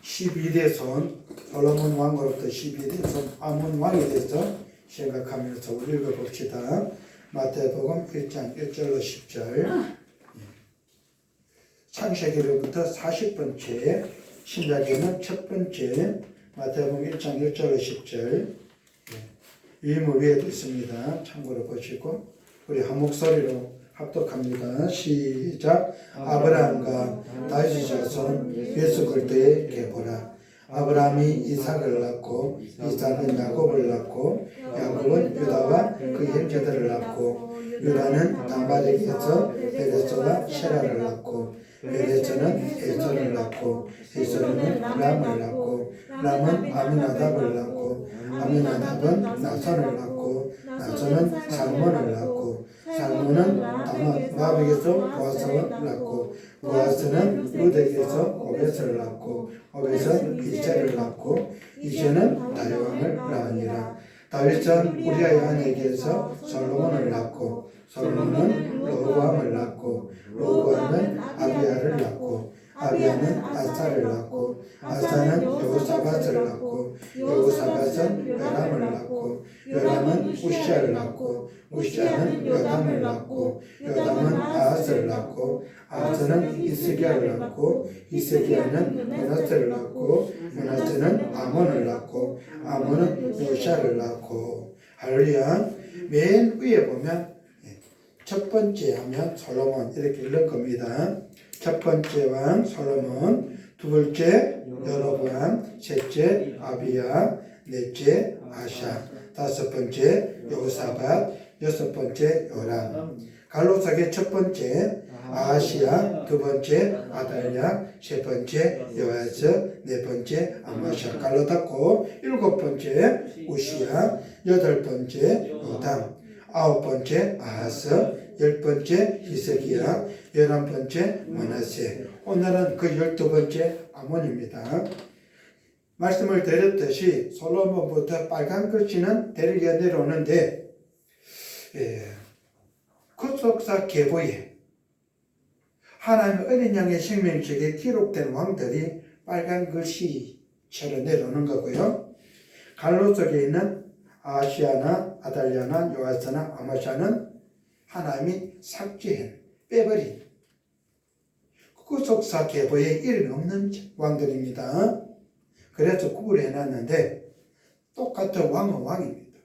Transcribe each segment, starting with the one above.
12대 손, 솔로몬 왕으로부터 12대 손 아몬 왕이 돼서 생각하면서 우리 읽어봅시다. 마태복음 1장 1절로 10절. 창세기로부터 40번째, 신약에는 첫 번째, 마태복음 1장 1절로 10절. 유물 위에도 있습니다. 참고로 보시고 우리 한 목소리로 합독합니다. 시작. 아브라함과 다윗의 자손 예수 그리스도의 계보라. 아브라함이 이삭을 낳고 이삭은 야곱을 낳고 야곱은 유다와 그 형제들을 낳고 유다는 담바렉에서 베레스와 셰라를 낳고 베레스는 에서를 낳고 에서는 람을 낳고 람은 아미나답을 낳고 아미나답은 나선을 낳고 나선은 살몬을 낳고 살몬은 마백에서 보아스를 낳고 보아스는 루덱에서 오벳을 낳고 오벳은 이새를 낳고 이새는 다윗왕을 낳으니라. 다윗은 우리아의 아내에게서 솔로몬을 낳고 솔로몬은 로보암을 낳고 로보암은 아비야를 낳고 아비야는 아사를 낳고 아사는 여호사밧을 낳고 여호사밧은 요람을 낳고 요람은 우시아를 낳고 우시아는 요담을 낳고 요담은 아하스를 낳고 아하스는 이스기야를 낳고 이스기야는 므낫세를 낳고 므낫세는 아몬을 낳고 아몬은 요시아를 낳고. 할렐루야. 맨 위에 보면 첫 번째 하면 솔로몬 이렇게 읽는 겁니다. 첫 번째 왕 솔로몬, 두 번째 여로보암, 셋째 아비야, 넷째 아샤, 다섯 번째 여호사밧, 여섯 번째 요람. 갈로삭의 첫 번째 아하시야, 두 번째 아달랴, 세 번째 여아스, 네 번째 아마샤. 갈로 닫고 일곱 번째 우시야, 여덟 번째 요담, 아홉 번째 아하스, 열 번째 히스기야, 11번째 므낫세. 오늘은 그 12번째 아몬입니다. 말씀을 드렸듯이 솔로몬부터 빨간 글씨는 대륙에 내려오는데 구속사 계보에 하나님의 어린 양의 생명책에 기록된 왕들이 빨간 글씨처럼 내려오는 거고요. 갈로 속에 있는 아시아나 아달랴나 요아스나 아마샤는 하나님이 삭제한, 빼버린 구속사 계보에 이름이 없는 왕들입니다. 그래서 구분해놨는데 똑같은 왕은 왕입니다.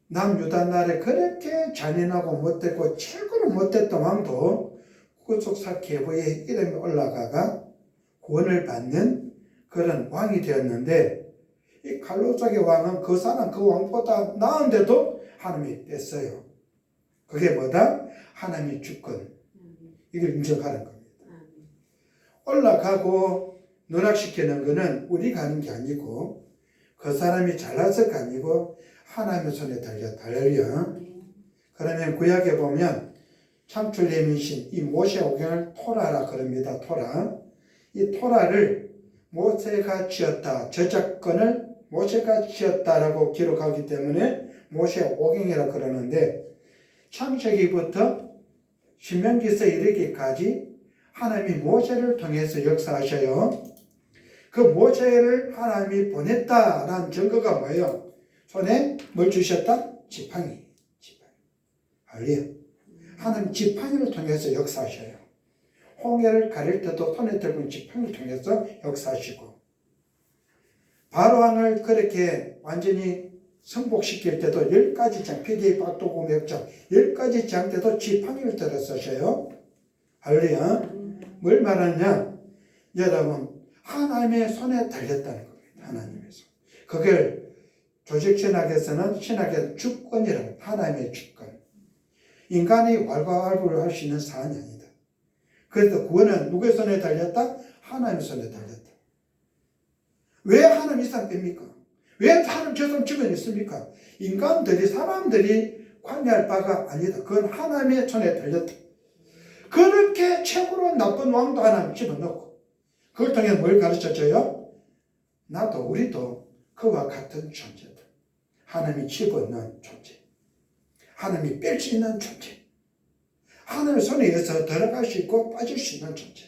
남유다 날에 그렇게 잔인하고 못됐고 최고로 못됐던 왕도 구속사 계보에 이름이 올라가가 구원을 받는 그런 왕이 되었는데 이 갈로삭의 왕은 그 사람 그 왕보다 나은데도 하나님이 뺐어요. 그게 뭐다? 하나님의 주권. 이걸 인정하는 겁니다. 올라가고 누락시키는 것은 우리가 하는 게 아니고 그 사람이 잘나서가 아니고 하나님의 손에 달려. 그러면 구약에 보면 창출님이신 이 모세오경을 토라라 그럽니다. 토라. 이 토라를 모세가 지었다. 저작권을 모세가 지었다라고 기록하기 때문에 모세오경이라 그러는데 창세기부터 신명기서 이르기까지 하나님이 모세를 통해서 역사하셔요. 그 모세를 하나님이 보냈다라는 증거가 뭐예요? 손에 뭘 주셨다? 지팡이. 할렐루야. 하나님 지팡이를 통해서 역사하셔요. 홍해를 가릴 때도 손에 들고 지팡이를 통해서 역사하시고 바로왕을 그렇게 완전히 성복시킬 때도 10가지 장, 피디 박도구 맥장 10가지 장 때도 지팡이를 들어서 하셔요. 할렐루야. 뭘 말하느냐? 여러분 하나님의 손에 달렸다는 겁니다. 하나님의 손. 그걸 조직신학에서는 신학의 주권이라고 합니다. 하나님의 주권. 인간이 왈가왈부를 할 수 있는 사안이 아니다. 그래서 구원은 누구의 손에 달렸다? 하나님의 손에 달렸다. 왜 하나님 이 사람 뺍니까? 왜 하나님 저 사람 집어냈습니까? 인간들이 사람들이 관여할 바가 아니다. 그건 하나님의 손에 달렸다. 그렇게 최고로 나쁜 왕도 하나님 집어넣고 그걸 통해 뭘 가르쳐줘요? 나도 우리도 그와 같은 존재다. 하나님이 집어넣은 존재. 하나님이 뺄 수 있는 존재. 하나님의 손에 의해서 들어갈 수 있고 빠질 수 있는 존재.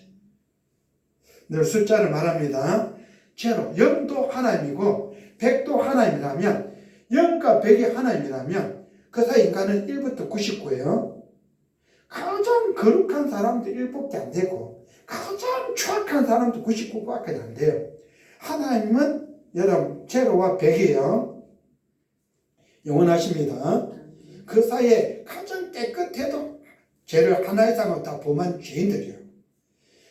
늘 숫자를 말합니다. 제로, 0도 하나님이고 100도 하나님이라면 0과 100이 하나님이라면 그 사이 인간은 1부터 99예요. 가장 거룩한 사람도 1밖에 안 되고 가장 추악한 사람도 99밖에 안 돼요. 하나님은 여러분 제로와 100이에요. 영원하십니다. 그 사이에 가장 깨끗해도 죄를 하나 이상은 다 범한 죄인들이에요.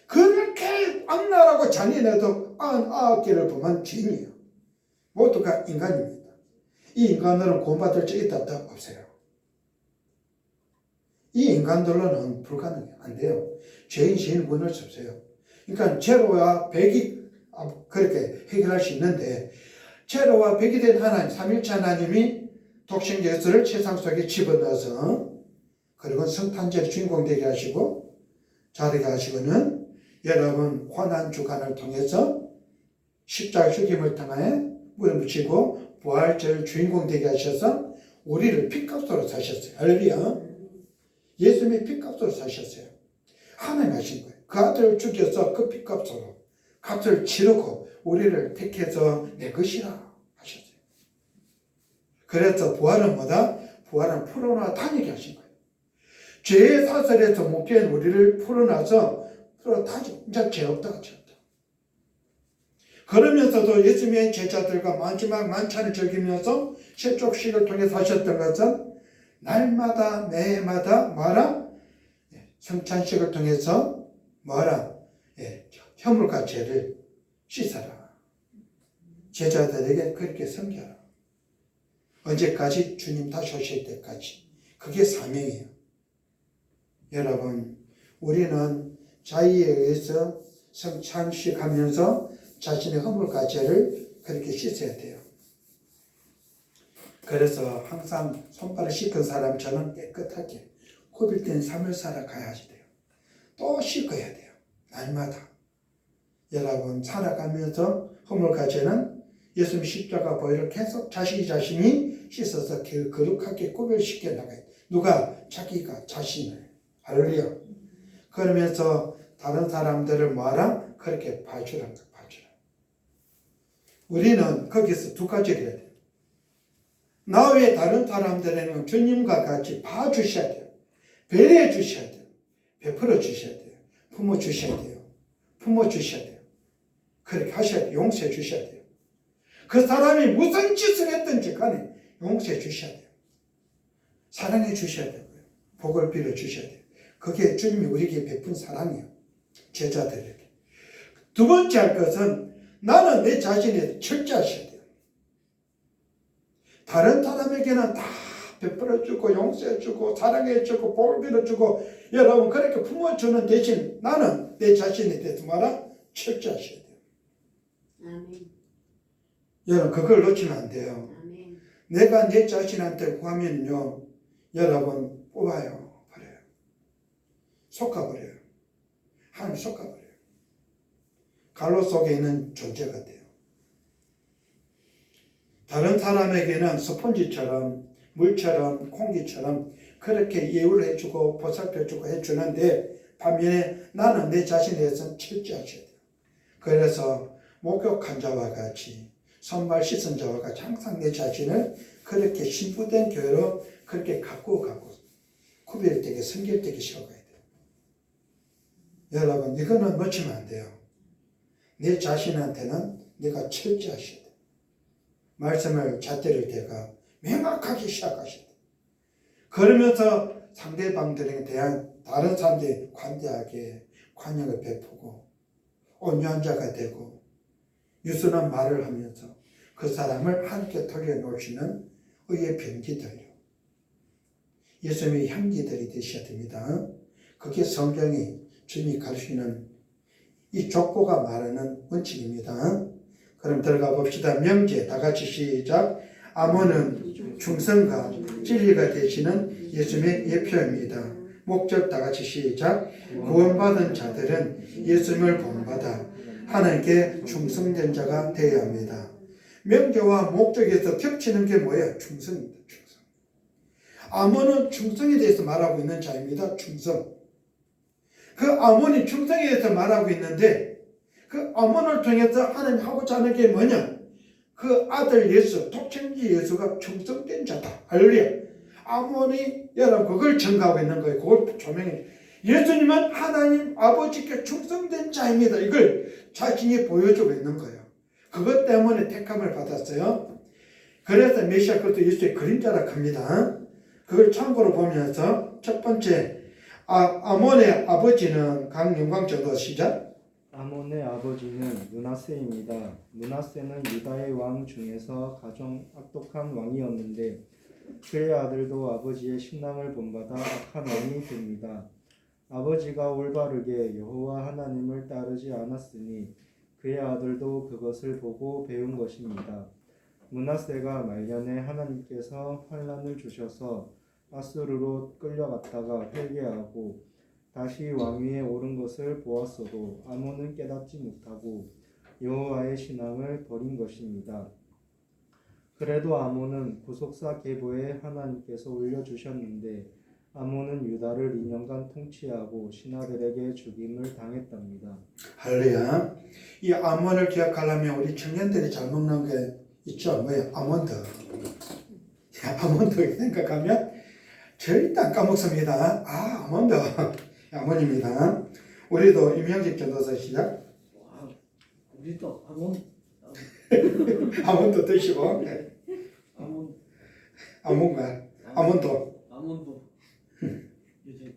그렇게 악랄하고 잔인해도 99개를 범한 죄인이에요. 모두가 인간입니다. 이 인간들은 구원받을 적 있다 없어요. 이 인간들로는 불가능해요. 안 돼요. 죄인 시인을 구원할 수 없어요. 그러니까 제로와 100이 그렇게 해결할 수 있는데 제로와 100이 된 하나님, 삼일체 하나님이 독생 예수를 세상 속에 집어넣어서 그리고 성탄절의 주인공 되게 하시고 자되게 하시고는 여러분 고난 주간을 통해서 십자가 죽임을 통해 물에 묻히고 부활절 주인공 되게 하셔서 우리를 핏값으로 사셨어요. 할렐루야. 예수님이 핏값으로 사셨어요. 하나님 하신 거예요. 그 아들을 죽여서 그 핏값으로 값을 치르고 우리를 택해서 내 것이라 하셨어요. 그래서 부활은 뭐다? 부활은 풀어놔 다니게 하신 거예요. 죄의 사슬에서 묶여있는 우리를 풀어놔서 풀어다니 이제 죄 없다. 그러면서도 예수님의 제자들과 마지막 만찬을 즐기면서 세족식을 통해서 하셨던 것은 날마다 매해마다 뭐라? 성찬식을 통해서 뭐라? 허물과 죄를 씻어라. 제자들에게 그렇게 섬겨라. 언제까지? 주님 다시 오실 때까지. 그게 사명이에요. 여러분, 우리는 자의에 의해서 성찬식 하면서 자신의 허물과 죄를 그렇게 씻어야 돼요. 그래서 항상 손발을 씻은 사람처럼 깨끗하게 구별된 삶을 살아가야 돼요. 또 씻어야 돼요. 날마다. 여러분 살아가면서 허물과 죄는 예수님 십자가 보혈을 계속 자신이 씻어서 거룩하게 구별시켜 나가요. 누가? 자기가 자신을. 할렐루야. 그러면서 다른 사람들을 뭐하라? 그렇게 봐주라는 거예요. 우리는 거기서 두 가지를 해야 돼요. 나 외에 다른 사람들에는 주님과 같이 봐주셔야 돼요. 배려해 주셔야 돼요. 베풀어 주셔야 돼요. 품어 주셔야 돼요. 품어 주셔야 돼요. 그렇게 하셔야 돼요. 용서해 주셔야 돼요. 그 사람이 무슨 짓을 했든지 간에 용서해 주셔야 돼요. 사랑해 주셔야 되고요. 복을 빌어 주셔야 돼요. 그게 주님이 우리에게 베푼 사랑이에요. 제자들에게. 두 번째 할 것은 나는 내 자신에 철저하셔야 돼요. 다른 사람에게는 다 베풀어주고 용서해주고 사랑해주고 복을 빌어주고 여러분 그렇게 품어주는 대신 나는 내 자신에 대해서 말아 철저하셔야 돼요. 아멘. 여러분 그걸 놓치면 안 돼요. 아멘. 내가 내 자신한테 구하면요 여러분 뽑아요. 버려요. 속아버려요. 하나님 속아버려요. 갈로 속에 있는 존재가 돼요. 다른 사람에게는 스펀지처럼 물처럼 공기처럼 그렇게 예우를 해주고 보살펴주고 해주는데 반면에 나는 내 자신에 대해서는 철저하셔야 돼요. 그래서 목욕한 자와 같이 손발 씻은 자와 같이 항상 내 자신을 그렇게 신부된 교회로 그렇게 가꾸고 구별되게 성결되게 세워가야 돼요. 여러분 이거는 놓치면 안 돼요. 내 자신한테는 내가 철저하셔야 돼요. 말씀을 잣대를 대가 명확하게 시작하셔야 돼요. 그러면서 상대방들에 대한 다른 사람들이 관대하게 관용을 베푸고 온유한 자가 되고 유순한 말을 하면서 그 사람을 함께 돌려놓으시는 의의 병기들요. 예수님의 향기들이 되셔야 됩니다. 그게 성경이 주님이 가르치는 이 족보가 말하는 원칙입니다. 그럼 들어가 봅시다. 명제 다 같이 시작. 암호는 충성과 진리가 되시는 예수님의 예표입니다. 목적 다 같이 시작. 구원받은 자들은 예수님을 본받아 하나님께 충성된 자가 되어야 합니다. 명제와 목적에서 겹치는 게 뭐예요? 충성입니다. 충성. 암호는 충성에 대해서 말하고 있는 자입니다. 충성. 그 암호는 충성에 대해서 말하고 있는데 그 아몬을 통해서 하나님 하고자 하는 게 뭐냐? 그 아들 예수, 독생지 예수가 충성된 자다. 할렐루야. 아몬이 여러분 그걸 증거하고 있는 거예요. 그걸 조명해. 예수님은 하나님 아버지께 충성된 자입니다. 이걸 자신이 보여주고 있는 거예요. 그것 때문에 택함을 받았어요. 그래서 메시아 그리스도 예수의 그림자라 합니다. 그걸 참고로 보면서 첫 번째 아몬의 아버지는 강영광 저도 시작. 아몬의 아버지는 므낫세입니다. 므낫세는 유다의 왕 중에서 가장 악독한 왕이었는데 그의 아들도 아버지의 신앙을 본받아 악한 왕이 됩니다. 아버지가 올바르게 여호와 하나님을 따르지 않았으니 그의 아들도 그것을 보고 배운 것입니다. 므낫세가 말년에 하나님께서 환난을 주셔서 아수르로 끌려갔다가 회개하고 다시 왕위에 오른 것을 보았어도 아몬은 깨닫지 못하고 여호와의 신앙을 버린 것입니다. 그래도 아몬은 구속사 계보에 하나님께서 올려주셨는데 아몬은 유다를 2년간 통치하고 신하들에게 죽임을 당했답니다. 할렐루야. 이 아몬을 기억하려면 우리 청년들이 잘 먹는 게 있죠. 뭐야? 아몬드. 아몬드 생각하면 절대 안 까먹습니다. 아몬드. 아몬입니다. 우리도 임형식 전도서 시작. 와, 우리도 아몬드 드시고 아몬드 아몬도. 요즘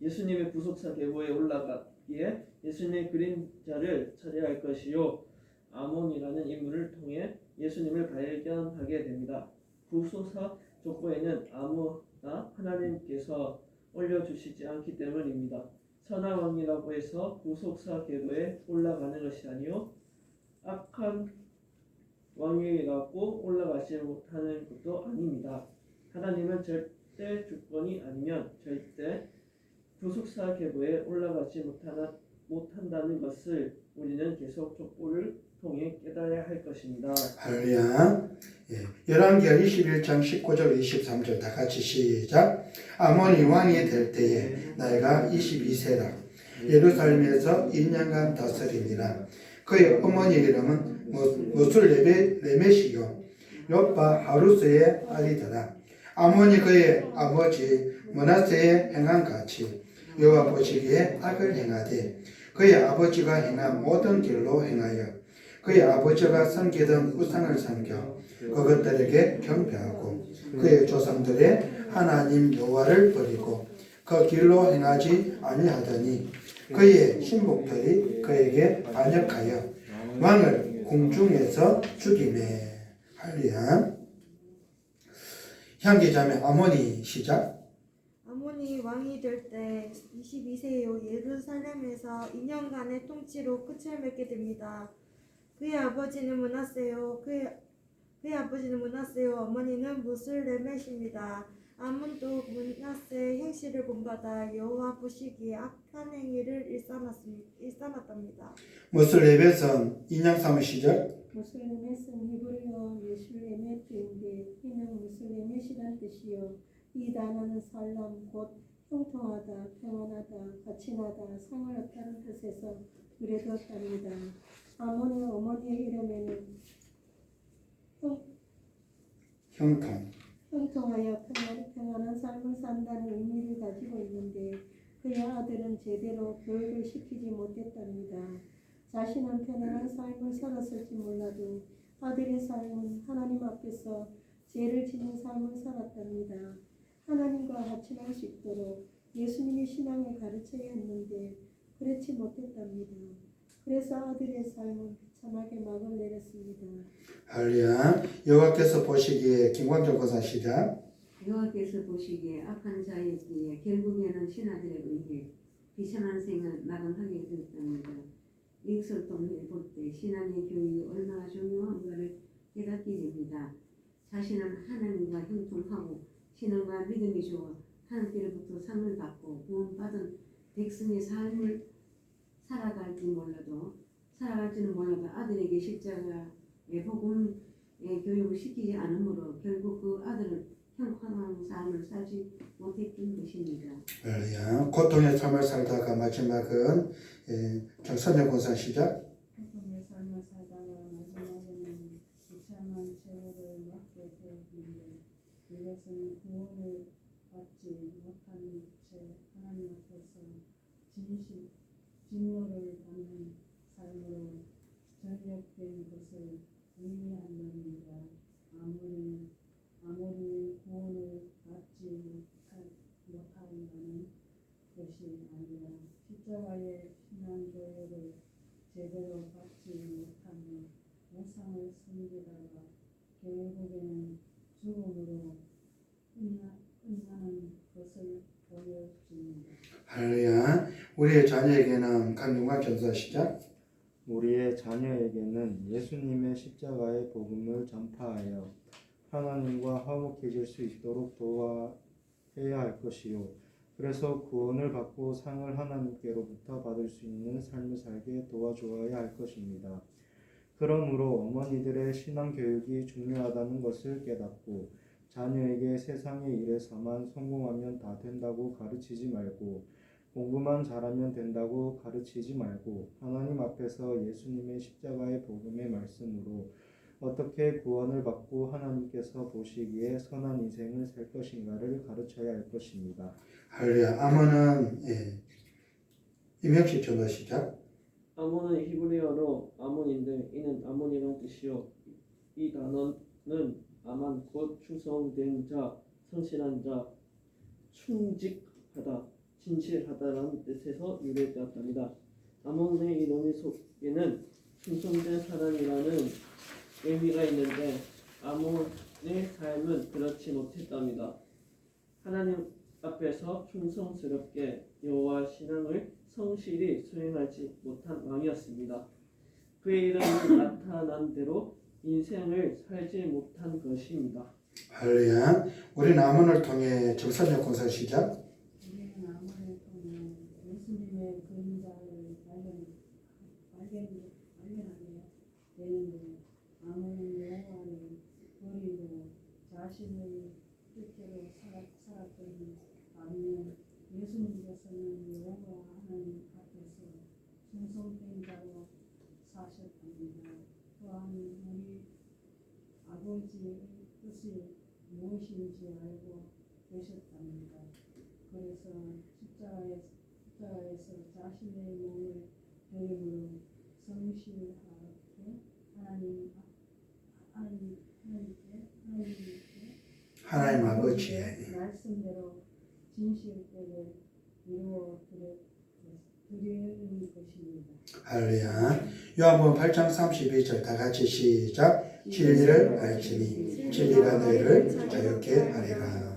예수님의 구속사 계보에 올라가기에 예수님의 그림자를 찾아야 할 것이요 아몬이라는 인물을 통해 예수님을 발견하게 됩니다. 구속사 족보에는 아무나 하나님께서 올려주시지 않기 때문입니다. 선한 왕이라고 해서 구속사 계보에 올라가는 것이 아니요 악한 왕이라고 올라가지 못하는 것도 아닙니다. 하나님은 절대 주권이 아니면 절대 구속사 계보에 올라가지 못한다는 것을 우리는 계속 족보를 통해 깨달아야 할 것입니다. 할렐루야. 열왕기하 21장 19절 23절 다 같이 시작. 아몬이 왕이 될 때에 나이가 22세라. 예루살렘에서 2년간 다스리니라. 그의 어머니 이름은 무술레메시요 요파 하루스의 아리더라. 아몬이 그의 아버지 므낫세의 행한 같이 여호와 보시기에 악을 행하되 그의 아버지가 행한 모든 길로 행하여 그의 아버지가 섬기던 우상을 섬겨 그것들에게 경배하고 그의 조상들의 하나님 여호와를 버리고 그 길로 행하지 아니하더니 그의 신복들이 그에게 반역하여 왕을 궁중에서 죽이매. 할렐루야. 향기자매 아몬이 시작. 아몬이 왕이 될 때 22세요 예루살렘에서 2년간의 통치로 끝을 맺게 됩니다. 그의 아버지는 므낫세요. 어머니는 무슬레мет입니다. 아몬도 므낫세의 행실을 본받아 여호와 보시기에 악한 행위를 일삼았답니다. 무슬레벳은 인양 삼을 시작. 무슬레멧은 히브리어 메슐레메트인데 이는 무슬레멧이란 뜻이요 이 단어는 살람 곧 형통하다, 평안하다, 가친하다, 상을 얻다는 뜻에서 유래되었답니다. 아몬의 어머니의 이름에는 형통하여 평안한 삶을 산다는 의미를 가지고 있는데 그의 아들은 제대로 교육을 시키지 못했답니다. 자신은 편안한 삶을 살았을지 몰라도 아들의 삶은 하나님 앞에서 죄를 지는 삶을 살았답니다. 하나님과 같이 할 수 있도록 예수님의 신앙을 가르쳐야 했는데 그렇지 못했답니다. 그래서 아들의 삶은 비참하게 막을 내렸습니다. 할렐루야. 여호와께서 보시기에 김광철 권사 시작. 여호와께서 보시기에 악한 자였기에 결국에는 신하들에 의해 비참한 생을 마감하게 되었답니다. 이것을 통해 볼 때 신앙의 교육이 얼마나 중요한가를 깨닫게 됩니다. 자신은 하나님과 형통하고 신앙과 믿음이 좋아 하나님께로부터 상을 받고 구원받은 백성의 삶을 살아갈지는 몰라도 아들에게 십자가의 복음의 교육을 시키지 않으므로 결국 그 아들은 평화로운 삶을 살지 못했던 것입니다. 할렐루야. 고통의 삶을 살다가 마지막은 정선영 권사 시작. 고통의 삶을 살다가 마지막에는 비참한 최후를 맞게 되었는데 이것은 구원을 받지 못한 채 하나님 앞에서 진노를 받는 삶으로 전역된 것을 의미한답니다. 아무리 구원을 받지 못한다는 것이 아니라 십자가의 신앙교육을 제대로 받지 못하며 우상을 섬기다가 결국에는 죽음으로 끝나는 것을 보여줍니다. 할렐루야. 우리의 자녀에게는 강용학 전사 시작. 우리의 자녀에게는 예수님의 십자가의 복음을 전파하여 하나님과 화목해질 수 있도록 도와야 할 것이요. 그래서 구원을 받고 상을 하나님께로부터 받을 수 있는 삶을 살게 도와주어야 할 것입니다. 그러므로 어머니들의 신앙 교육이 중요하다는 것을 깨닫고 자녀에게 세상의 일에서만 성공하면 다 된다고 가르치지 말고 공부만 잘하면 된다고 가르치지 말고 하나님 앞에서 예수님의 십자가의 복음의 말씀으로 어떻게 구원을 받고 하나님께서 보시기에 선한 인생을 살 것인가를 가르쳐야 할 것입니다. 할렐루야. 아몬은 임혁식 전사 시작. 아몬은 히브리어로 아몬인데 이는 아몬이란 뜻이요. 이 단어는 아만 곧 충성된 자, 성실한 자, 충직하다, 진실하다라는 뜻에서 유래되었답니다. 아몬의 이름 속에는 충성된 사람이라는 의미가 있는데 아몬의 삶은 그렇지 못했답니다. 하나님 앞에서 충성스럽게 여호와 신앙을 성실히 수행하지 못한 왕이었습니다. 그의 이름이 나타난 대로 인생을 살지 못한 것입니다. 할렐루야. 우리는 아몬을 통해 정선영 권사 시작. 우리는 아무를 통해 예수님의 그림자를 발견하게 되는데 아몬은 여호와를 버리고 자신의 뜻대로 살았더니 반면 예수님께서는 여호와 하나님 앞에서 충성된 자로 사셨답니다. 또한 우리 아버지의 뜻이 무엇인지 알고 계셨답니다. 그래서 십자가에서 자신의 몸을 드림으로 성실하게 하나님 아버지의 말씀대로 진실되게 이루어 드리는 것입니다. 할렐루야. 요한복음 8장 32절 다 같이 시작. 진리를 알지니 진리가 너희를 자유케 하리라.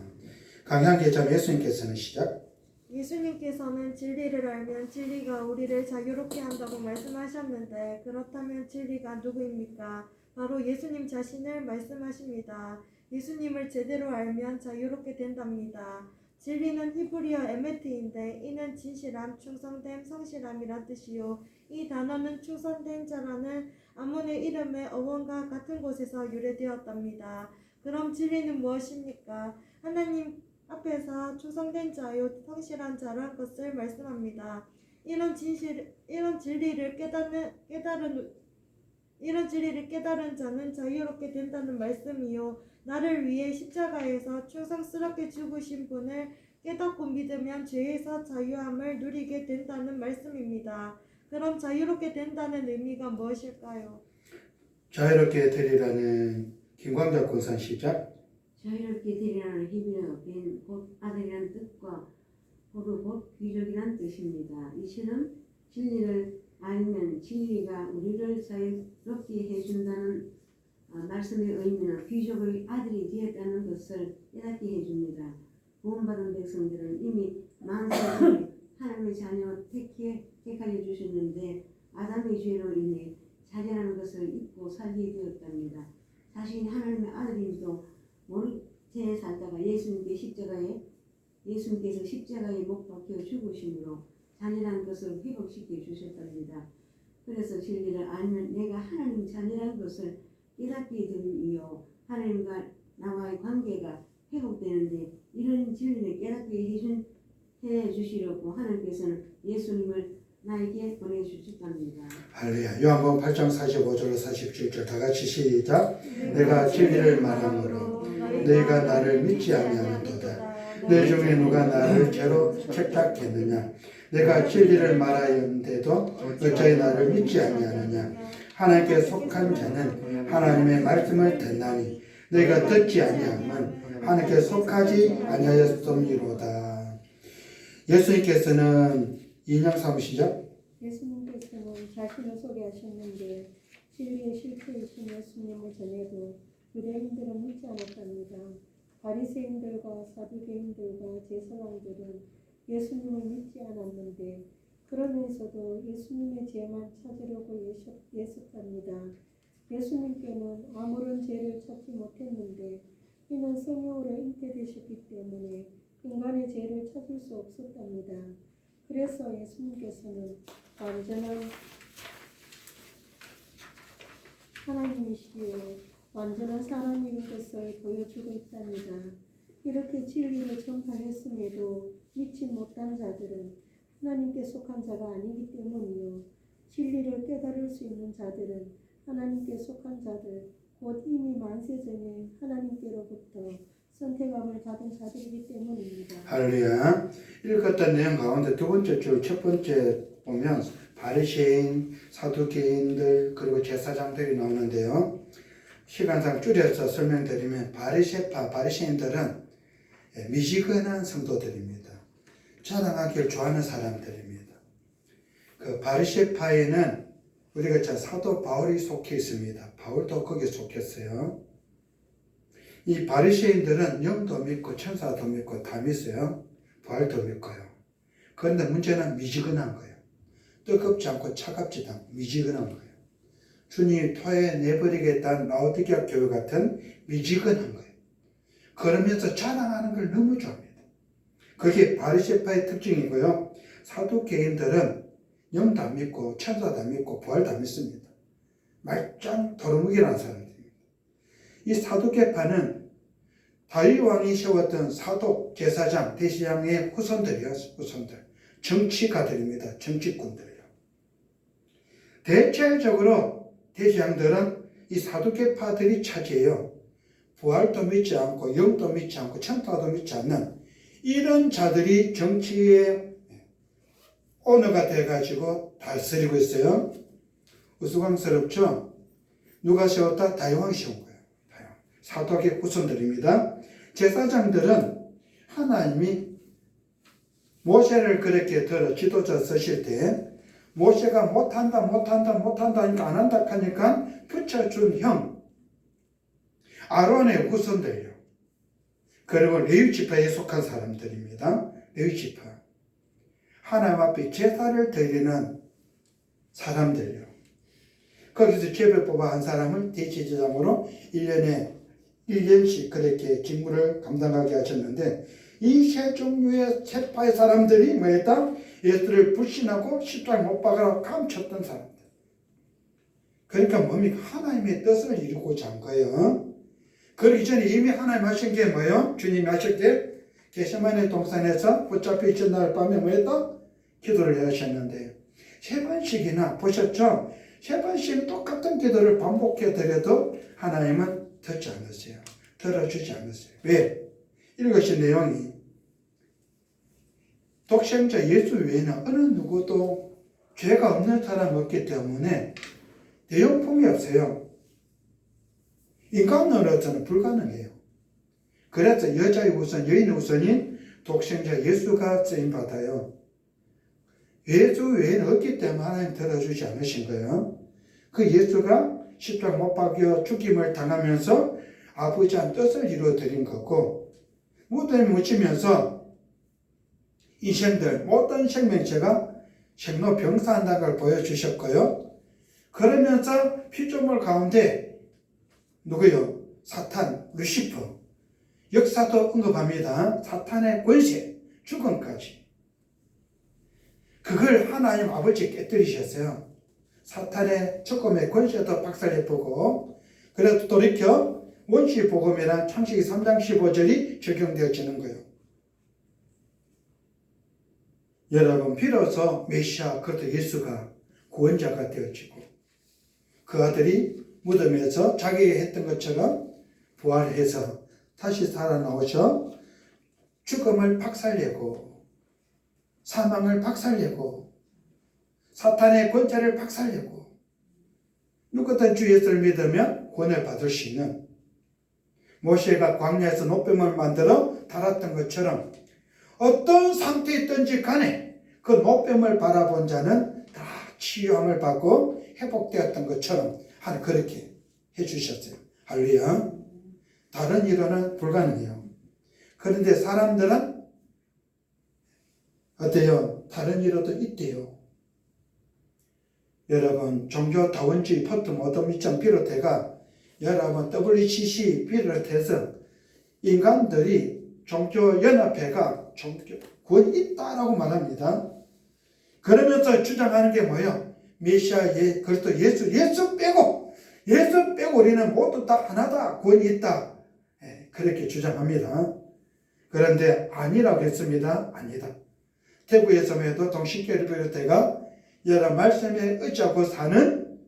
강향계장 예수님께서는 시작. 예수님께서는 진리를 알면 진리가 우리를 자유롭게 한다고 말씀하셨는데 그렇다면 진리가 누구입니까? 바로 예수님 자신을 말씀하십니다. 예수님을 제대로 알면 자유롭게 된답니다. 진리는 히브리어 에메트인데 이는 진실함, 충성됨, 성실함이란 뜻이요. 이 단어는 충성된 자라는 아몬의 이름의 어원과 같은 곳에서 유래되었답니다. 그럼 진리는 무엇입니까? 하나님 앞에서 충성된 자요, 성실한 자란 것을 말씀합니다. 이런 진리를 깨달은 자는 자유롭게 된다는 말씀이요. 나를 위해 십자가에서 충성스럽게 죽으신 분을 깨닫고 믿으면 죄에서 자유함을 누리게 된다는 말씀입니다. 그럼 자유롭게 된다는 의미가 무엇일까요? 자유롭게 되리라는 김광자 권사 시작. 자유롭게 되리라는 히브리어 벤 곧 아들이라는 뜻과 호르 곧 귀족이라는 뜻입니다. 이처럼 진리를 알면 진리가 우리를 자유롭게 해준다는 말씀의 의미는 귀족의 아들이 되었다는 것을 깨닫게 해줍니다. 구원받은 백성들은 이미 만세에 하나님의 자녀 택하여 주셨는데 아담의 죄로 인해 자녀라는 것을 잊고 살게 되었답니다. 자신이 하나님의 아들임도 모른 채 살다가 예수님께서 십자가에 못 박혀 죽으심으로 자녀라는 것을 회복시켜 주셨답니다. 그래서 진리를 알면 내가 하나님 자녀라는 것을 깨닫게 됨이요. 하나님과 나와의 관계가 회복되는데 이런 진리를 깨닫게 해주시려고 하나님께서는 예수님을 나에게 보내주셨답니다. 할렐루야. 요한복음 8장 45절로 47절 다 같이 시작. 내가 진리를 말하므로 너희가 나를 믿지 아니하는도다. 너희 중에 누가 나를 죄로 책잡겠느냐. 내가 진리를 말하였는데도 어찌 나를 믿지 아니하느냐. 하나님께 속한 자는 하나님의 말씀을 듣나니 너희가 듣지 아니하면 하나님께 속하지 아니하였음이로다. 예수님께서는 인양 삼으시죠? 예수님께서는 자신을 소개하셨는데 진리의 실체이신 예수님을 전해도 유대인들은 믿지 않았답니다. 바리새인들과 사두개인들과 제사장들은 예수님을 믿지 않았는데 그러면서도 예수님의 죄만 찾으려고 애썼답니다. 예수님께는 아무런 죄를 찾지 못했는데 이는 성령으로 잉태되셨기 때문에 인간의 죄를 찾을 수 없었답니다. 그래서 예수님께서는 완전한 하나님이시요 완전한 사람인 것을 보여주고 있답니다. 이렇게 진리를 전파했음에도 믿지 못한 자들은 하나님께 속한 자가 아니기 때문이요 진리를 깨달을 수 있는 자들은 하나님께 속한 자들 곧 이미 만세전에 하나님께로부터 선택함을 받은 자들이기 때문입니다. 할렐루야. 읽었던 내용 가운데 두 번째 줄 첫 번째 보면 바리새인, 사두개인들 그리고 제사장들이 나오는데요. 시간상 줄여서 설명드리면 바리새인들은 미지근한 성도들입니다. 자랑하기를 좋아하는 사람들입니다. 그 바리새파에는 우리가 사도 바울이 속해 있습니다. 바울도 거기에 속했어요. 이 바리새인들은 영도 믿고 천사도 믿고 다 믿어요. 부활도 믿고요. 그런데 문제는 미지근한 거예요. 뜨겁지 않고 차갑지도 않고 미지근한 거예요. 주님이 토해내버리겠다는 라오디게아 교회 같은 미지근한 거예요. 그러면서 자랑하는 걸 너무 좋아합니다. 그게 바리새파의 특징이고요. 사두개인들은 영도 안 믿고 천사도 안 믿고 부활도 안 믿습니다. 말짱 도루묵이라는 사람들입니다. 이 사두개파는 다윗 왕이 세웠던 사독, 제사장, 대제사장의 후손들이요. 후손들. 정치가들입니다. 정치꾼들이요. 대체적으로 대제사장들은 이 사두개파들이 차지해요. 부활도 믿지 않고 영도 믿지 않고 천사도 믿지 않는 이런 자들이 정치의 오너가 돼가지고 다스리고 있어요. 우스꽝스럽죠? 누가 세웠다? 다윗 왕이 세운 거예요. 사독의 후손들입니다. 제사장들은 하나님이 모세를 그렇게 들어 지도자 쓰실 때 모세가 못한다 하니까 안 한다 하니까 붙여준 형 아론의 후손들이요. 그리고 레위 지파에 속한 사람들입니다. 레위 지파. 하나님 앞에 제사를 드리는 사람들이요. 거기서 제별 뽑아 한 사람을 대제사장으로 1년씩 그렇게 직무를 감당하게 하셨는데 이 세 종류의 세파의 사람들이 뭐였다? 예수를 불신하고 십자가에 못 박으라고 감췄던 사람들. 그러니까 뭡니까? 하나님의 뜻을 이루고자 한 거예요. 그러기 전에 이미 하나님 하신 게 뭐예요? 주님이 하실 때 겟세마네 동산에서 붙잡혀 있던 날 밤에 뭐였다? 기도를 하셨는데 3번씩이나 보셨죠? 3번씩 똑같은 기도를 반복해 드려도 하나님은 듣지 않으세요. 들어주지 않으세요. 왜? 읽으신 내용이 독생자 예수 외에는 어느 누구도 죄가 없는 사람 없기 때문에 대용품이 없어요. 인간으로서는 불가능해요. 그래서 여자의 우선, 여인의 우선인 독생자 예수가 쓰임받아요. 예수 외에는 없기 때문에 하나님 들어주지 않으신 거예요. 그 예수가 십자가 못 박여 죽임을 당하면서 아버지의 뜻을 이루어드린 거고 무덤에 묻히면서 인생들 모든 생명체가 생로병사한다는 걸 보여주셨고요. 그러면서 피조물 가운데 누구요? 사탄, 루시퍼 역사도 언급합니다. 사탄의 권세, 죽음까지 그걸 하나님 아버지 깨뜨리셨어요. 사탄의 죽음의 권세도 박살내보고 그래도 돌이켜 원시 복음이란 창세기 3장 15절이 적용되어지는 거예요. 여러분, 비로소 메시아 그리스도 예수가 구원자가 되어지고 그 아들이 무덤에서 자기가 했던 것처럼 부활해서 다시 살아나오셔 죽음을 박살내고 사망을 박살내고 사탄의 권세를 박살내고 누구든 주 예수를 믿으면 구원을 받을 수 있는, 모세가 광야에서 노뱀을 만들어 달았던 것처럼 어떤 상태에 있든지 간에 그 노뱀을 바라본 자는 다 치유함을 받고 회복되었던 것처럼 하나님 그렇게 해주셨어요. 할렐루야. 다른 이론은 불가능해요. 그런데 사람들은 어때요? 다른 이론도 있대요. 여러분, 종교다원주의 포스트모더니즘 비롯해가 여러분 WCC 비롯해서 인간들이 종교연합회가 구원이 있다라고 말합니다. 그러면서 주장하는 게 뭐예요? 메시아 그리스도 예수 빼고 우리는 모두 다 하나다, 구원이 있다, 그렇게 주장합니다. 그런데 아니라고 했습니다. 아니다. 태국에서도 동식교를 비롯해가 여러 말씀에 의지하고 사는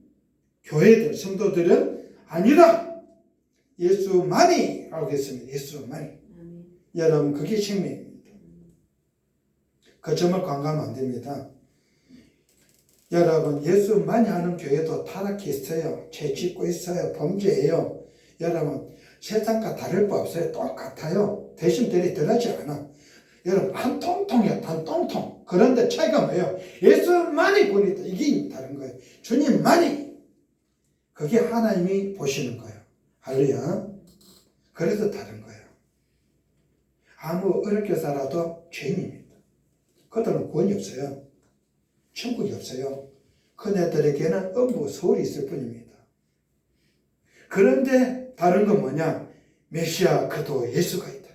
교회들, 성도들은 아니다, 예수만이 라고 했습니다. 예수만이. 여러분, 그게 생명입니다. 그 점을 관가하면 안 됩니다. 여러분, 예수만이 하는 교회도 타락했어요. 죄 짓고 있어요. 범죄예요. 여러분, 세상과 다를 바 없어요. 똑같아요. 대신 대리 덜하지 않아. 여러분, 한 통통이야. 한 통통. 그런데 차이가 뭐예요? 예수만이 구원이다. 이게 다른 거예요. 주님만이. 그게 하나님이 보시는 거예요. 할렐루야. 그래서 다른 거예요. 아무 어렵게 살아도 죄인입니다. 그들은 구원이 없어요. 천국이 없어요. 그네들에게는 음부 소울이 있을 뿐입니다. 그런데 다른 건 뭐냐? 메시아 그도 예수가 있다.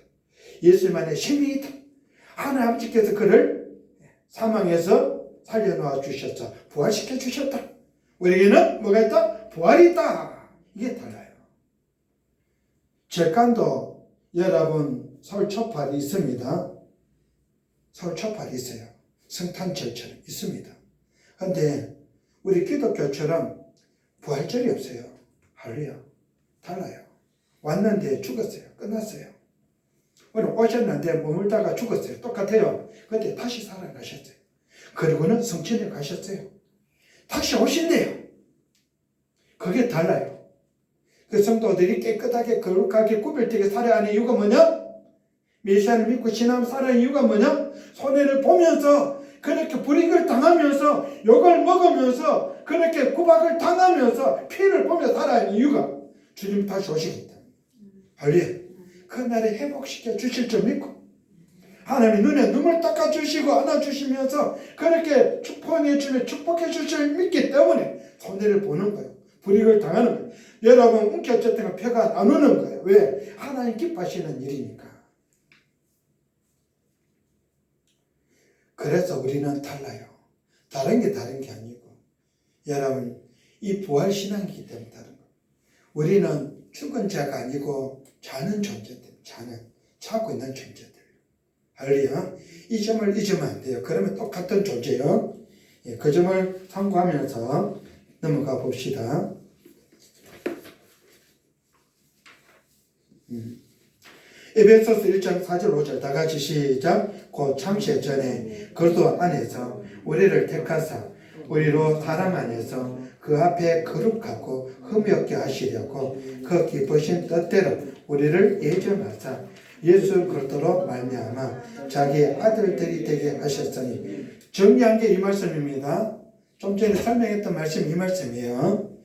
예수만의 생명이 있다. 하나님 아버지께서 그를 사망에서 살려놓아 주셨다. 부활시켜 주셨다. 우리에게는 뭐가 있다? 부활이 있다. 이게 달라요. 절간도 여러분 서울 초팔이 있습니다. 서울 초팔이 있어요. 성탄절처럼 있습니다. 그런데 우리 기독교처럼 부활절이 없어요. 할렐루야. 달라요. 왔는데 죽었어요. 끝났어요. 오늘 오셨는데 머물다가 죽었어요. 똑같아요. 근데 다시 살아나셨어요. 그리고는 성천에 가셨어요. 다시 오신대요. 그게 달라요. 그 성도들이 깨끗하게 거룩하게 구별되게 살아야 하는 이유가 뭐냐? 메시아를 믿고 신앙을 살아야 이유가 뭐냐? 손해를 보면서 그렇게 불이익을 당하면서 욕을 먹으면서 그렇게 구박을 당하면서 피해를 보며 살아야 하는 이유가 주님 다시 오시기 때문에. 할렐루야. 그날에 회복시켜 주실 줄 믿고 하나님이 눈에 눈물 닦아주시고 안아주시면서 그렇게 축복해 주실 줄 믿기 때문에 손해를 보는 거예요. 불이익을 당하는 거예요. 여러분 움켜쥐었다가 표가 나누는 거예요. 왜? 하나님 기뻐하시는 일이니까. 그래서 우리는 달라요. 다른 게 아니고 여러분 이 부활신앙이기 때문에 다른 거예요. 우리는 죽은 자가 아니고 자는 존재들, 자고 있는 존재들. 할렐루야. 이 점을 잊으면 안 돼요. 그러면 똑같은 존재요. 그 점을 참고하면서 넘어가 봅시다. 에베소서 1장 4절 5절 다 같이 시작. 곧 창세 전에 그리스도 안에서 우리를 택하사 우리로 사랑 안에서 그 앞에 거룩하고 흠이 없게 하시려고 그 기쁘신 뜻대로 우리를 예정하사 예수 그리스도로 말미암아 자기 아들들이 되게 하셨으니, 정리한 게 이 말씀입니다. 좀 전에 설명했던 말씀이 이 말씀이에요.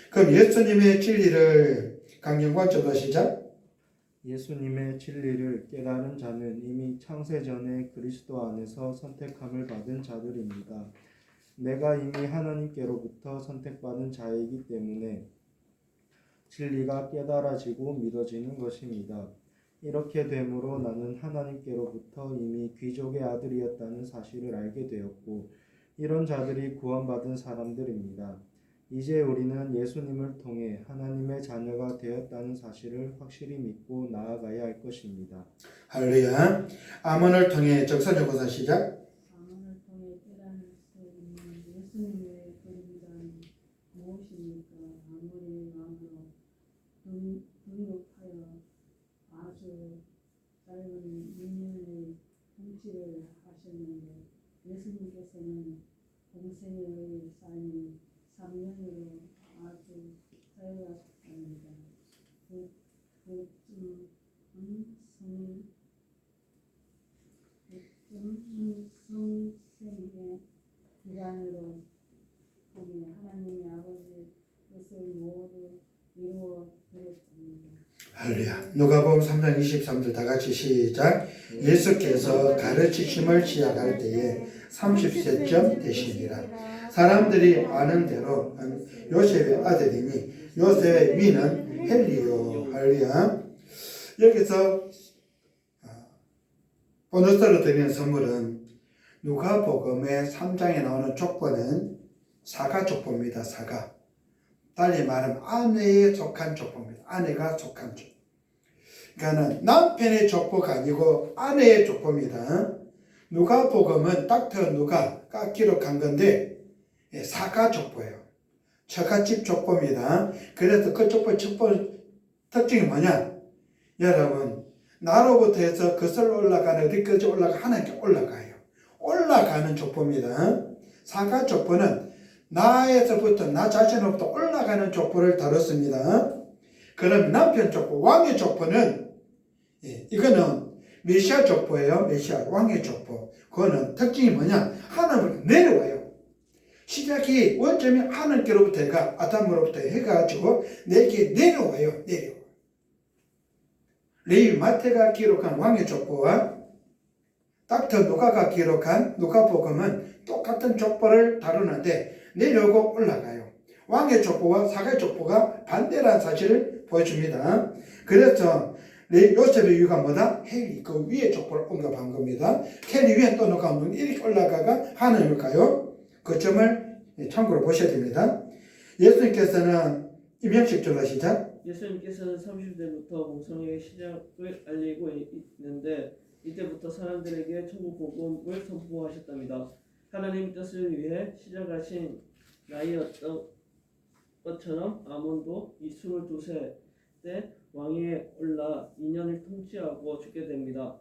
그럼 예수님의 진리를 강영광 저도 시작. 예수님의 진리를 깨달은 자는 이미 창세 전에 그리스도 안에서 선택함을 받은 자들입니다. 내가 이미 하나님께로부터 선택받은 자이기 때문에 진리가 깨달아지고 믿어지는 것입니다. 이렇게 되므로 나는 하나님께로부터 이미 귀족의 아들이었다는 사실을 알게 되었고, 이런 자들이 구원받은 사람들입니다. 이제 우리는 예수님을 통해 하나님의 자녀가 되었다는 사실을 확실히 믿고 나아가야 할 것입니다. 할렐루야. 아몬을 통해 적사적고사 시작. 아몬을 통해 깨달을 수 있는 예수님의 그림자는 무엇입니까? 아무리 마음으로 등록하여 아주 짧은 2년의 통치를 하셨는데 예수님께서는 공생의 삶이 3년으로 아주 짧았습니다. 성생의 기간으로 통해 하나님의 아버지 뜻을 모두 이루어 드렸습니다. 할렐루야. 누가복음 3장 23절 다 같이 시작. 예수께서 가르치심을 시작할 때에 30세쯤 되시니라. 사람들이 아는 대로 요셉의 아들이니 요셉의 위는 헬리요. 할렐루야. 여기서 보너스로 드리는 선물은 누가복음의 3장에 나오는 족보는 사가 족보입니다. 사가. 달리 말하면 아내에 속한 족보입니다. 아내가 속한 족보. 그러니까 남편의 족보가 아니고 아내의 족보입니다. 누가복음은 닥터 누가가 기록한 건데 사가 족보예요. 처갓집 족보입니다. 그래서 그 족보 특징이 뭐냐? 여러분, 나로부터 해서 거슬러 올라가는 어디까지 하나님께 올라가요. 올라가는 족보입니다. 사가 족보는 나에서부터 나 자신으로부터 올라가는 족보를 다뤘습니다. 그럼 남편 족보, 왕의 족보는 이거는 메시아 족보예요. 메시아 왕의 족보. 그거는 특징이 뭐냐? 하나님으로 내려와요. 시작이 원점이 하나님께로부터 해가 아담으로부터 해가지고 내게 내려와요. 내려와. 레위 마태가 기록한 왕의 족보와 닥터 누가가 기록한 누가복음은 똑같은 족보를 다루는데 내려오고 올라가요. 왕의 족보와 사가의 족보가 반대라는 사실을 보여줍니다. 그래서 요셉의 이유가 뭐다? 헬리 그 위에 족보를 언급한 겁니다. 헬리 위에 또 놓고 이렇게 올라가가 하나님을 가요. 그 점을 참고로 보셔야 됩니다. 예수님께서는 임영식 전화 시작. 예수님께서는 30대부터 공성의 시작을 알리고 있는데 이때부터 사람들에게 천국 복음을 선포하셨답니다. 하나님 뜻을 위해 시작하신 나이였던 것처럼 아몬도 이 22세 때 왕위에 올라 2년을 통치하고 죽게 됩니다.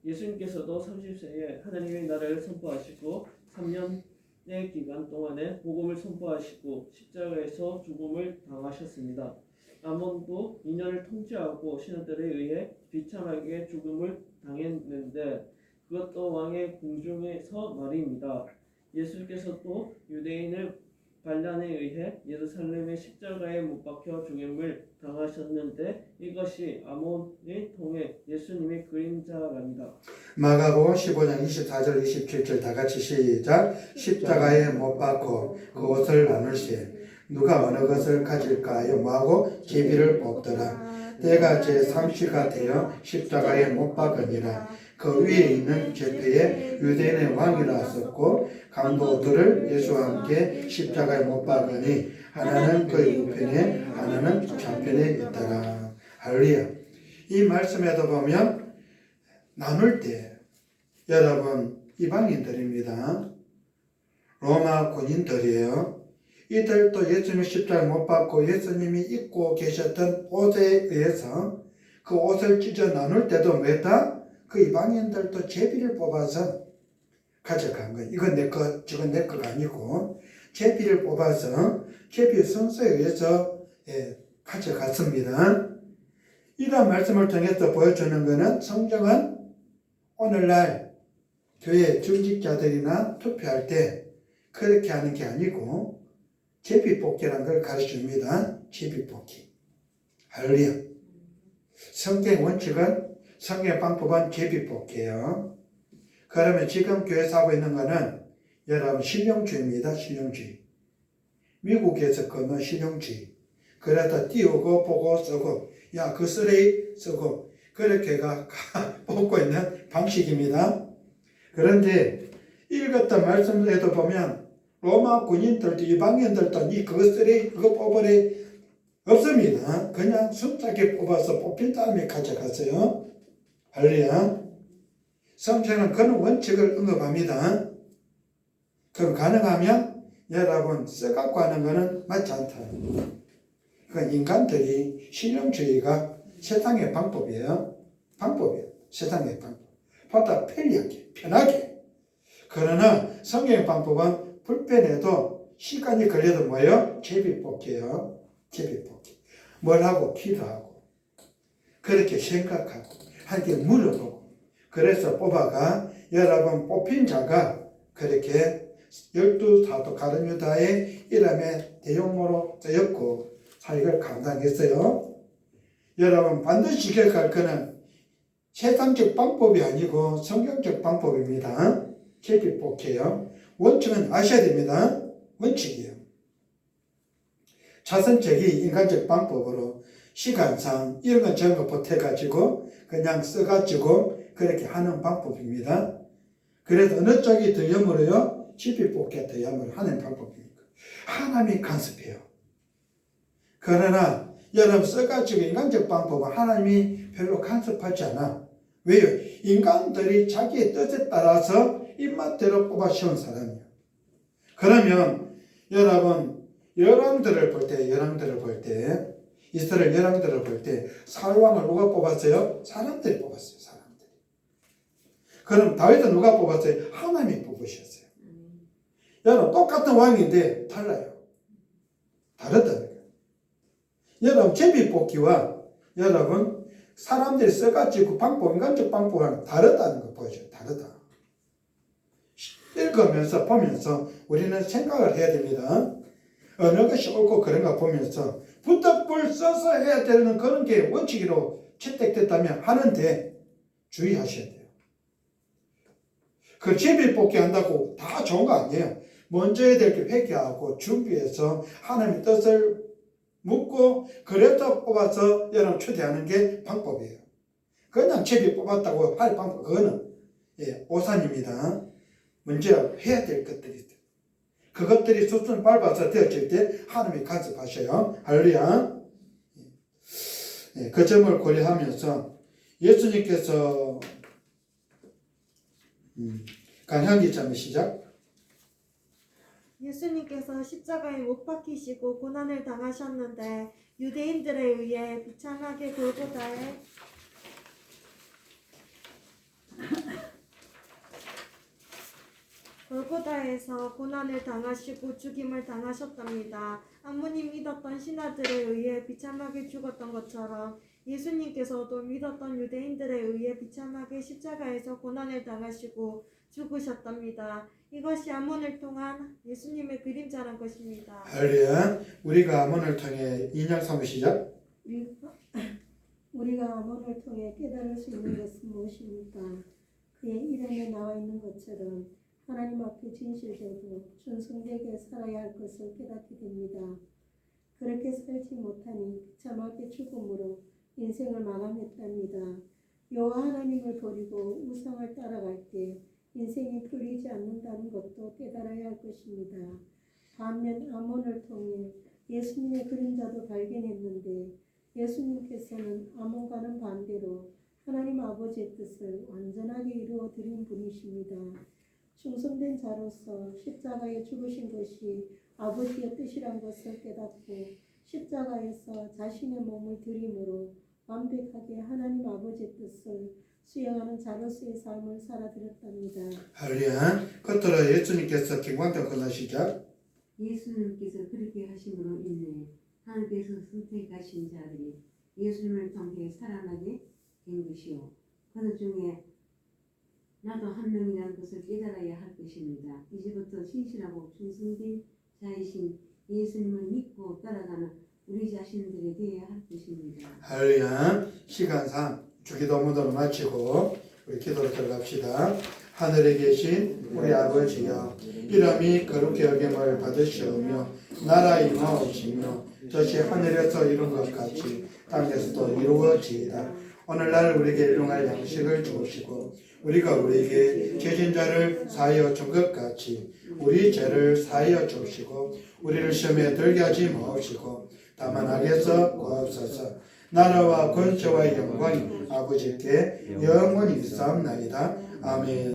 예수님께서도 30세에 하나님의 나라를 선포하시고 3년의 기간 동안에 복음을 선포하시고 십자가에서 죽음을 당하셨습니다. 아몬도 2년을 통치하고 신하들에 의해 비참하게 죽음을 당했는데 그것도 왕의 궁중에서 말입니다. 예수께서 또 유대인을 반란에 의해 예루살렘의 십자가에 못 박혀 죽임을 당하셨는데 이것이 아몬을 통해 예수님의 그림자랍니다. 마가복음 15장 24절 27절 다 같이 시작. 십자가에 못 박고 그 옷을 나눌세 누가 어느 것을 가질까요? 뭐하고 제비를 뽑더라. 때가 제3시가 되어 십자가에 못 박으니라. 그 위에 있는 제표에 유대인의 왕이라 썼고 강도들을 예수와 함께 십자가에 못 박으니 하나는 그의 우편에 하나는 좌편에 있더라. 할렐루야. 이 말씀에도 보면 나눌 때 여러분 이방인들입니다. 로마 군인들이에요. 이들도 예수님의 십자가에 못 박고 예수님이 입고 계셨던 옷에 의해서 그 옷을 찢어 나눌 때도 뭐다? 그 이방인들도 제비를 뽑아서 가져간 거예요. 이건 내 거, 저건 내 거가 아니고 제비를 뽑아서 제비 순서에 의해서 가져갔습니다. 이런 말씀을 통해서 보여주는 것은 성경은 오늘날 교회 중직자들이나 투표할 때 그렇게 하는 게 아니고 제비뽑기라는 걸 가르쳐줍니다. 제비뽑기. 할렐루야. 성경 원칙은 성경 방법은 제비뽑기예요. 그러면 지금 교회에서 하고 있는 거는 여러분 실용주의입니다. 실용주의. 미국에서 거는 실용주의. 그래서 띄우고 보고 쓰고 야 그 쓰레기 쓰고 그렇게가 뽑고 있는 방식입니다. 그런데 읽었던 말씀에도 보면 로마 군인들도 이방인들도 니 그거 뽑으래 없습니다. 그냥 순하게 뽑아서 뽑힌 다음에 가져갔어요. 할렐루야. 성경은 그런 원칙을 언급합니다. 그럼 가능하면 여러분 써갖고 하는 거는 맞지 않다. 그건 인간들이 신령주의가 세상의 방법이에요. 방법이에요. 세상의 방법. 보다 편리하게, 편하게. 그러나 성경의 방법은 불편해도 시간이 걸려도 뭐예요? 제비뽑기예요. 제비뽑기. 뭘 하고 기도하고 그렇게 생각하고 하게 물어보고 그래서 뽑아가 여러분 뽑힌 자가 그렇게 12사도 가룟 유다의 이름에 대용으로 쓰였고 사역을 감당했어요. 여러분 반드시 기억할 거는 세상적 방법이 아니고 성경적 방법입니다. 제비뽑기예요. 원칙은 아셔야 됩니다. 원칙이에요. 자선적이 인간적 방법으로 시간상 이런 건 저런 거 보태가지고 그냥 써가지고 그렇게 하는 방법입니다. 그래서 어느 쪽이 더 영어로요? 제비뽑기가 더 영어로 하는 방법입니까? 하나님이 간섭해요. 그러나 여러분 써가지고 인간적 방법은 하나님이 별로 간섭하지 않아. 왜요? 인간들이 자기의 뜻에 따라서 입맛대로 뽑아 세운 사람이에요. 그러면 여러분 열왕들을 볼 때 이스라엘 열왕들을 볼 때 사울왕을 누가 뽑았어요? 사람들이 뽑았어요. 사람들이. 그럼 다윗은 누가 뽑았어요? 하나님이 뽑으셨어요. 여러분 똑같은 왕인데 달라요. 다르다는 거예요. 여러분 제비뽑기와 여러분 사람들이 써가지고 방법, 인간적 방법은 다르다는 거 보여줘요. 다르다. 읽으면서 보면서 우리는 생각을 해야 됩니다. 어느 것이 옳고 그런가 보면서 부탁불 써서 해야 되는 그런 게 원칙으로 채택됐다면 하는데 주의하셔야 돼요. 그 제비뽑기 한다고 다 좋은 거 아니에요. 먼저 해야 될 게 회개하고 준비해서 하나님의 뜻을 묻고 그래서 뽑아서 여러분 초대하는 게 방법이에요. 그냥 제비 뽑았다고 할 방법 그거는 오산입니다. 먼저 해야 될 것들이 있어요. 그것들이 수순 밟아서 되어질 때 하나님이 간섭하셔요. 할렐루야. 그 점을 고려하면서 예수님께서 강향기 자매 시작. 예수님께서 십자가에 못 박히시고 고난을 당하셨는데 유대인들에 의해 비참하게 골고다에서 고난을 당하시고 죽임을 당하셨답니다. 아무님 믿었던 신하들에 의해 비참하게 죽었던 것처럼 예수님께서도 믿었던 유대인들에 의해 비참하게 십자가에서 고난을 당하시고 죽으셨답니다. 이것이 아몬을 통한 예수님의 그림자란 것입니다. 할렐루야. 우리가 아몬을 통해 인양 삼을 시작. 우리가 아몬을 통해 깨달을 수 있는 것은 무엇입니까? 그의 이름에 나와 있는 것처럼 하나님 앞에 진실되고 충성되게 살아야 할 것을 깨닫게 됩니다. 그렇게 살지 못하니 비참하게 죽음으로 인생을 마감했답니다. 여호와 하나님을 버리고 우상을 따라갈 때 인생이 풀리지 않는다는 것도 깨달아야 할 것입니다. 반면 아몬을 통해 예수님의 그림자도 발견했는데 예수님께서는 아몬과는 반대로 하나님 아버지의 뜻을 완전하게 이루어 드린 분이십니다. 충성된 자로서 십자가에 죽으신 것이 아버지의 뜻이란 것을 깨닫고 십자가에서 자신의 몸을 드림으로 완벽하게 하나님 아버지의 뜻을 수행하는 자로서의 삶을 살아드렸답니다. 할렐루야. 끝으로 예수님께서 김광태 권사 시작. 예수님께서 그렇게 하심으로 인해 하나님께서 선택하신 자들이 예수님을 통해 살아나게 된 것이요. 그들 중에 나도 한 명이라는 것을 깨달아야 할 것입니다. 이제부터 신실하고 충성된 자이신 예수님을 믿고 따라가는 우리 자신들이 되어야 할 것입니다. 할렐루야. 시간상 주기도 무도를 마치고 우리 기도로 들어갑시다. 하늘에 계신 우리 아버지여, 이름이 거룩히 여김을 받으시오며 나라 임하옵시며 뜻이 하늘에서 이룬 것 같이 땅에서도 이루어지이다. 오늘날 우리에게 일용할 양식을 주시고 우리가 우리에게 죄진 자를 사하여 준 것 같이 우리 죄를 사하여 주시고 우리를 시험에 들게 하지 마옵시고 다만 악에서 구하옵소서. 나라와 권세와 영광이 아버지께 영원히 있사옵나이다. 아멘.